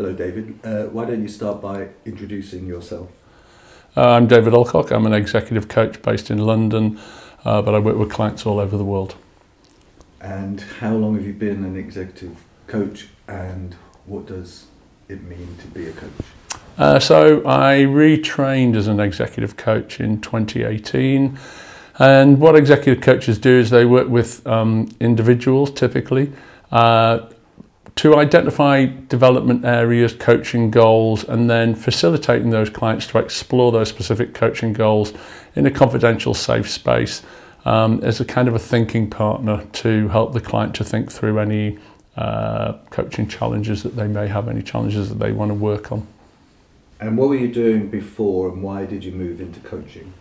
Hello, David. Why don't you start by introducing yourself? I'm David Alcock. I'm an executive coach based in London, but I work with clients all over the world. And how long have you been an executive coach, and what does it mean to be a coach? So I retrained as an executive coach in 2018. And what executive coaches do is they work with individuals typically to identify development areas, coaching goals, and then facilitating those clients to explore those specific coaching goals in a confidential, safe space as a kind of a thinking partner to help the client to think through any coaching challenges that they may have, any challenges that they want to work on. And what were you doing before, and why did you move into coaching?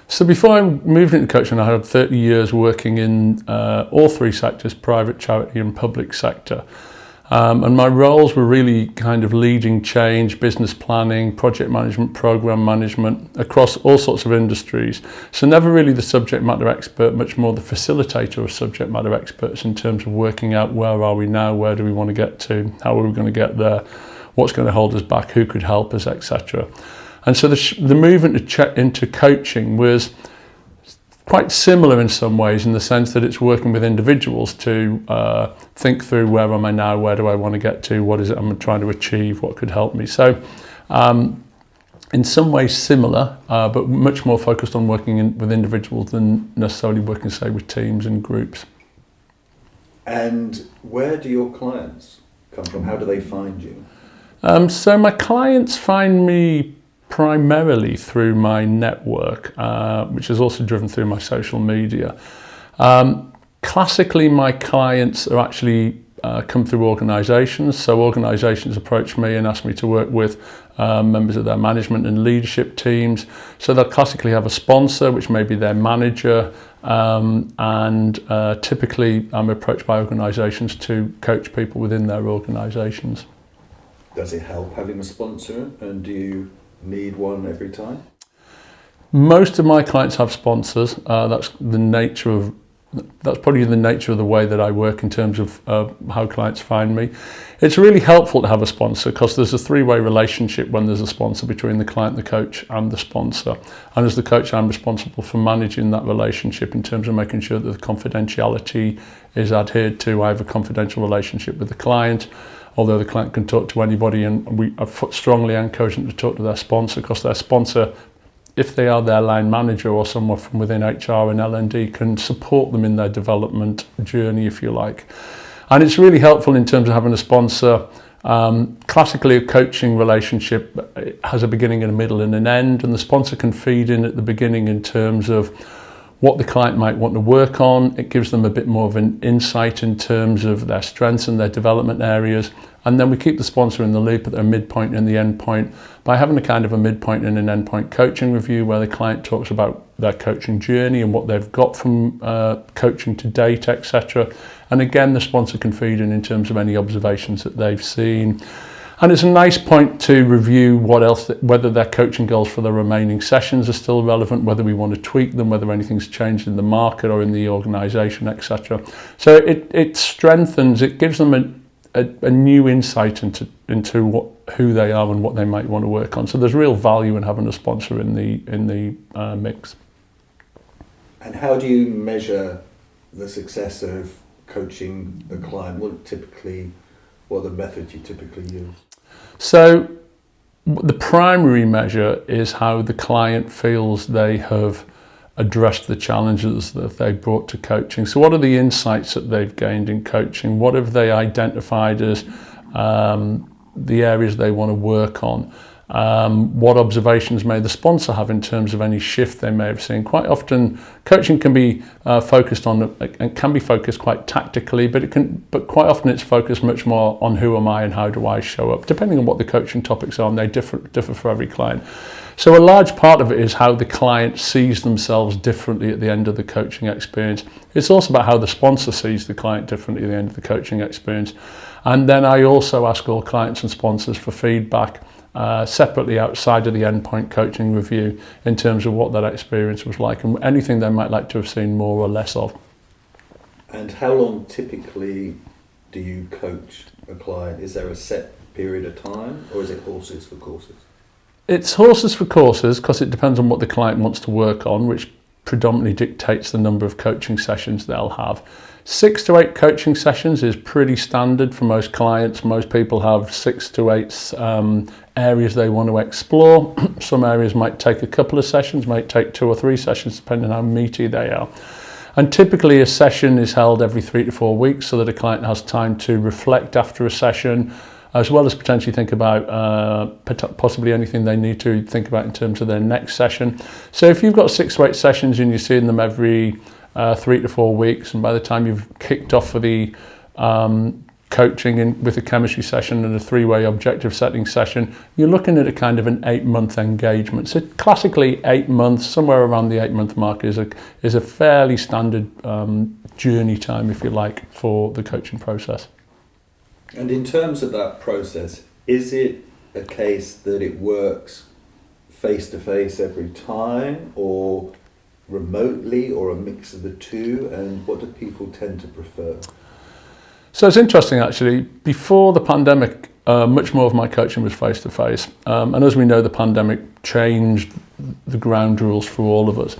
So before I moved into coaching, I had 30 years working in all three sectors, private, charity and public sector. And my roles were really kind of leading change, business planning, project management, program management across all sorts of industries. So never really the subject matter expert, much more the facilitator of subject matter experts in terms of working out where are we now, where do we want to get to, how are we going to get there, what's going to hold us back, who could help us, etc. And so the movement into coaching was quite similar in some ways, in the sense that it's working with individuals to think through where am I now, where do I want to get to, what is it I'm trying to achieve, what could help me. So in some ways similar, but much more focused on working with individuals than necessarily working, say, with teams and groups. And where do your clients come from? How do they find you? So my clients find me primarily through my network, which is also driven through my social media. Classically, my clients are actually come through organisations. So organisations approach me and ask me to work with members of their management and leadership teams. So they'll classically have a sponsor, which may be their manager, and typically I'm approached by organisations to coach people within their organisations. Does it help having a sponsor, and do you need one every time? Most of my clients have sponsors. That's probably the nature of the way that I work in terms of how clients find me. It's really helpful to have a sponsor because there's a three-way relationship when there's a sponsor between the client, the coach and the sponsor. And as the coach, I'm responsible for managing that relationship in terms of making sure that the confidentiality is adhered to. I have a confidential relationship with the client, although the client can talk to anybody, and we strongly encourage them to talk to their sponsor, because their sponsor, if they are their line manager or someone from within HR and L&D, can support them in their development journey, if you like. And it's really helpful in terms of having a sponsor. Classically, a coaching relationship has a beginning and a middle and an end, and the sponsor can feed in at the beginning in terms of what the client might want to work on. It gives them a bit more of an insight in terms of their strengths and their development areas. And then we keep the sponsor in the loop at their midpoint and the end point by having a kind of a midpoint and an endpoint coaching review where the client talks about their coaching journey and what they've got from coaching to date, etc. And again, the sponsor can feed in terms of any observations that they've seen. And it's a nice point to review whether their coaching goals for the remaining sessions are still relevant, whether we want to tweak them, whether anything's changed in the market or in the organisation, etc. So it strengthens, it gives them a new insight into who they are and what they might want to work on. So there's real value in having a sponsor in the mix. And how do you measure the success of coaching the client? What are the methods you typically use? So the primary measure is how the client feels they have addressed the challenges that they brought to coaching. So what are the insights that they've gained in coaching? What have they identified as the areas they want to work on? What observations may the sponsor have in terms of any shift they may have seen? Quite often, coaching can be focused on and can be focused quite tactically, but quite often it's focused much more on who am I and how do I show up, depending on what the coaching topics are, and they differ for every client. So a large part of it is how the client sees themselves differently at the end of the coaching experience. It's also about how the sponsor sees the client differently at the end of the coaching experience. And then I also ask all clients and sponsors for feedback separately outside of the endpoint coaching review in terms of what that experience was like and anything they might like to have seen more or less of. And how long typically do you coach a client? Is there a set period of time, or is it horses for courses? It's horses for courses because it depends on what the client wants to work on, which predominantly dictates the number of coaching sessions they'll have. 6 to 8 coaching sessions is pretty standard for most clients. Most people have 6 to 8 areas they want to explore. Some areas might take a couple of sessions, might take 2 or 3 sessions, depending on how meaty they are. And typically a session is held every 3 to 4 weeks so that a client has time to reflect after a session, as well as potentially think about possibly anything they need to think about in terms of their next session. So if you've got 6 to 8 sessions and you're seeing them every 3 to 4 weeks, and by the time you've kicked off for the coaching with a chemistry session and a 3-way objective setting session, you're looking at a kind of an 8-month engagement. So classically 8 months, somewhere around the 8-month mark is a fairly standard journey time, if you like, for the coaching process. And in terms of that process, is it a case that it works face-to-face every time, or remotely, or a mix of the two, and what do people tend to prefer? So it's interesting actually, before the pandemic, much more of my coaching was face-to-face, and as we know, the pandemic changed the ground rules for all of us.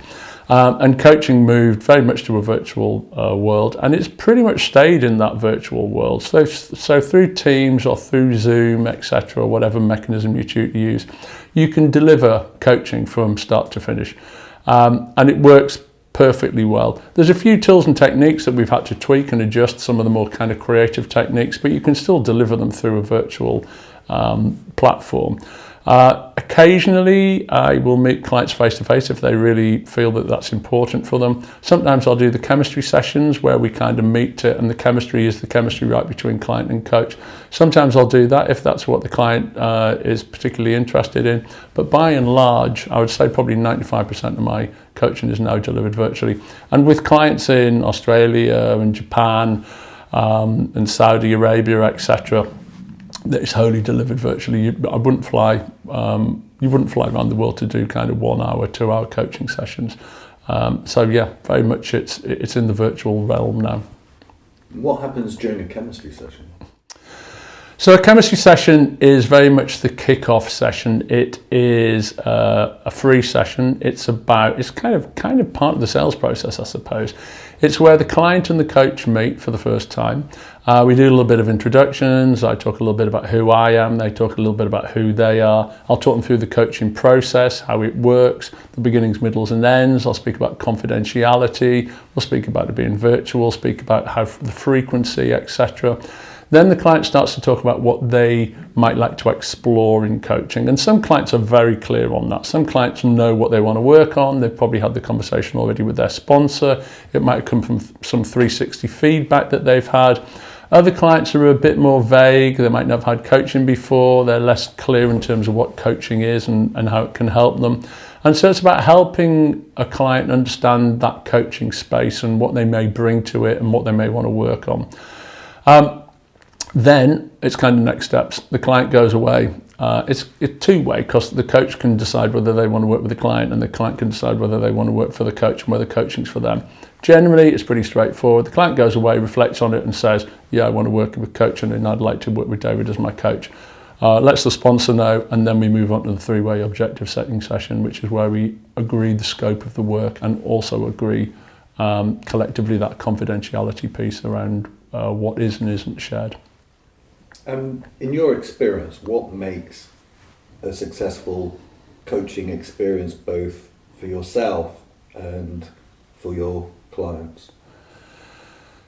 And coaching moved very much to a virtual world, and it's pretty much stayed in that virtual world. So through Teams or through Zoom, etc., or whatever mechanism you choose to use, you can deliver coaching from start to finish, and it works perfectly well. There's a few tools and techniques that we've had to tweak and adjust, some of the more kind of creative techniques, but you can still deliver them through a virtual platform. Occasionally I will meet clients face to face if they really feel that that's important for them. Sometimes I'll do the chemistry sessions where we kind of meet and the chemistry is the chemistry right between client and coach. Sometimes I'll do that if that's what the client is particularly interested in, but by and large I would say probably 95% of my coaching is now delivered virtually, and with clients in Australia and Japan and Saudi Arabia, etc., that is wholly delivered virtually. You wouldn't fly around the world to do kind of 1 hour, 2 hour coaching sessions. So yeah, very much it's in the virtual realm now. What happens during a chemistry session? So a chemistry session is very much the kick-off session. It is a free session. It's kind of part of the sales process, I suppose. It's where the client and the coach meet for the first time. We do a little bit of introductions. I talk a little bit about who I am. They talk a little bit about who they are. I'll talk them through the coaching process, how it works, the beginnings, middles and ends. I'll speak about confidentiality. We'll speak about it being virtual, speak about how the frequency, etc. Then the client starts to talk about what they might like to explore in coaching. And some clients are very clear on that. Some clients know what they want to work on. They've probably had the conversation already with their sponsor. It might come from some 360 feedback that they've had. Other clients are a bit more vague. They might not have had coaching before. They're less clear in terms of what coaching is and how it can help them. And so it's about helping a client understand that coaching space and what they may bring to it and what they may want to work on. Then it's kind of next steps. The client goes away. It's two-way because the coach can decide whether they want to work with the client and the client can decide whether they want to work for the coach and whether coaching's for them. Generally, it's pretty straightforward. The client goes away, reflects on it and says, yeah, I want to work with coaching and I'd like to work with David as my coach. Lets the sponsor know, and then we move on to the 3-way objective setting session, which is where we agree the scope of the work and also agree collectively that confidentiality piece around what is and isn't shared. In your experience, what makes a successful coaching experience both for yourself and for your clients?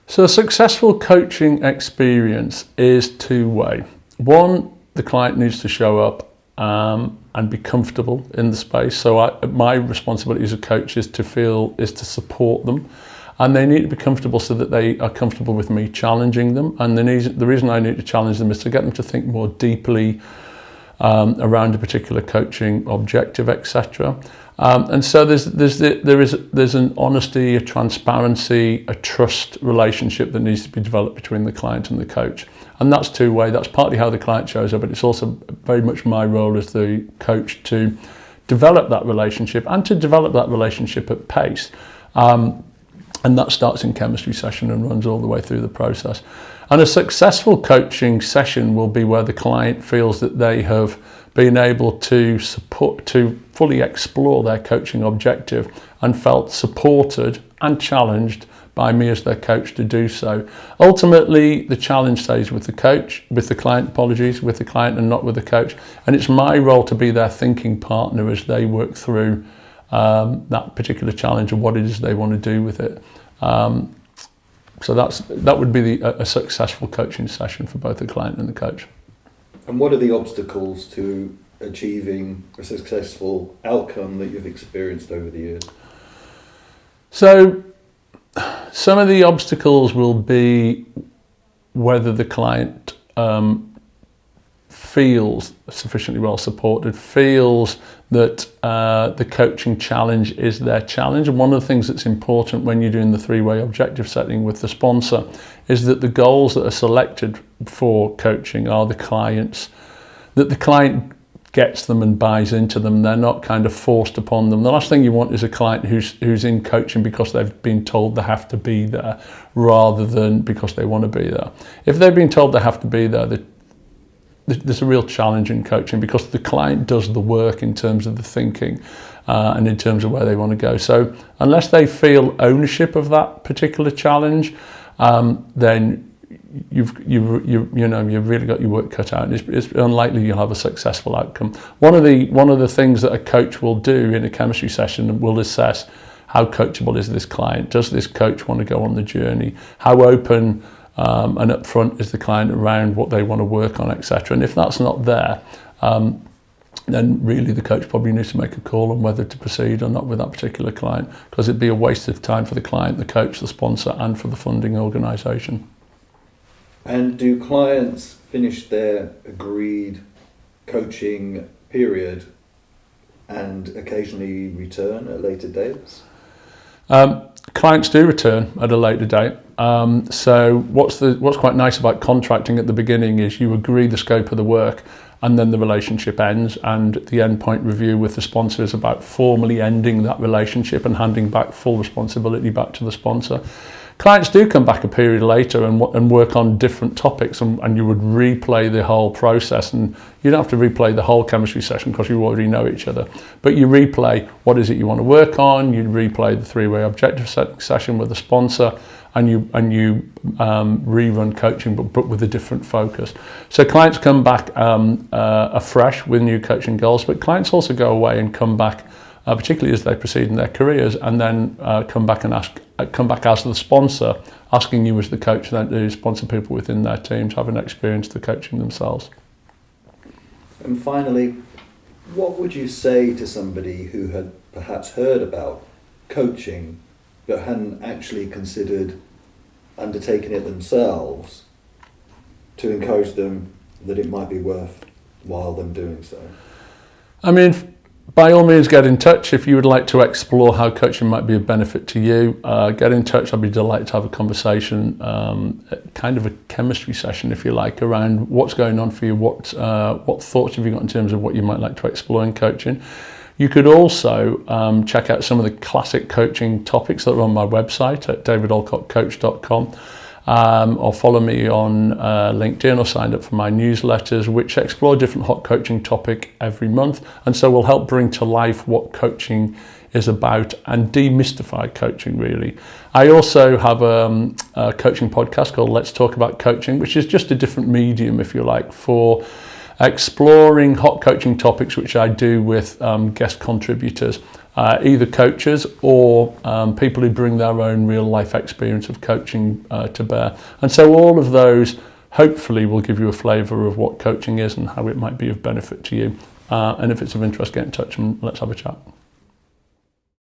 So a successful coaching experience is two-way. One, the client needs to show up and be comfortable in the space. So my responsibility as a coach is to support them. And they need to be comfortable so that they are comfortable with me challenging them. And the reason I need to challenge them is to get them to think more deeply around a particular coaching objective, etc. And so there's an honesty, a transparency, a trust relationship that needs to be developed between the client and the coach. And that's two-way. That's partly how the client shows up, but it's also very much my role as the coach to develop that relationship and to develop that relationship at pace. And that starts in chemistry session and runs all the way through the process. And a successful coaching session will be where the client feels that they have been able to fully explore their coaching objective and felt supported and challenged by me as their coach to do so. Ultimately, the challenge stays with the client, with the client and not with the coach. And it's my role to be their thinking partner as they work through that particular challenge and what it is they want to do with it. So that would be a successful coaching session for both the client and the coach. And what are the obstacles to achieving a successful outcome that you've experienced over the years? So some of the obstacles will be whether the client feels sufficiently well supported, feels that the coaching challenge is their challenge. And one of the things that's important when you're doing the three-way objective setting with the sponsor is that the goals that are selected for coaching are the client's, that the client gets them and buys into them. They're not kind of forced upon them. The last thing you want is a client who's in coaching because they've been told they have to be there rather than because they want to be there. If they've been told they have to be there, there's a real challenge in coaching because the client does the work in terms of the thinking and in terms of where they want to go. So unless they feel ownership of that particular challenge, then you've really got your work cut out. It's unlikely you'll have a successful outcome. One of the things that a coach will do in a chemistry session will assess how coachable is this client. Does this coach want to go on the journey? How open and upfront is the client around what they want to work on, etc. And if that's not there, then really the coach probably needs to make a call on whether to proceed or not with that particular client, because it'd be a waste of time for the client, the coach, the sponsor, and for the funding organisation. And do clients finish their agreed coaching period and occasionally return at later dates? Clients do return at a later date. So what's quite nice about contracting at the beginning is you agree the scope of the work and then the relationship ends, and the endpoint review with the sponsor is about formally ending that relationship and handing back full responsibility back to the sponsor. Clients do come back a period later and work on different topics, and you would replay the whole process, and you don't have to replay the whole chemistry session because you already know each other, but you replay what is it you want to work on, you replay the three-way objective setting session with the sponsor, and you rerun coaching but with a different focus. So clients come back afresh with new coaching goals, but clients also go away and come back particularly as they proceed in their careers, and then come back as the sponsor, asking you as the coach then to sponsor people within their teams, having experienced the coaching themselves. And finally, what would you say to somebody who had perhaps heard about coaching but hadn't actually considered undertaking it themselves, to encourage them that it might be worthwhile them doing so? I mean, by all means, get in touch if you would like to explore how coaching might be of benefit to you. Get in touch. I'd be delighted to have a conversation, kind of a chemistry session, if you like, around what's going on for you, what thoughts have you got in terms of what you might like to explore in coaching. You could also check out some of the classic coaching topics that are on my website at davidalcockcoach.com. Or follow me on LinkedIn or sign up for my newsletters, which explore a different hot coaching topic every month, and so will help bring to life what coaching is about and demystify coaching, really. I also have a coaching podcast called Let's Talk About Coaching, which is just a different medium, if you like, for exploring hot coaching topics, which I do with guest contributors, either coaches or people who bring their own real life experience of coaching to bear. And so all of those hopefully will give you a flavour of what coaching is and how it might be of benefit to you. And if it's of interest, get in touch and let's have a chat.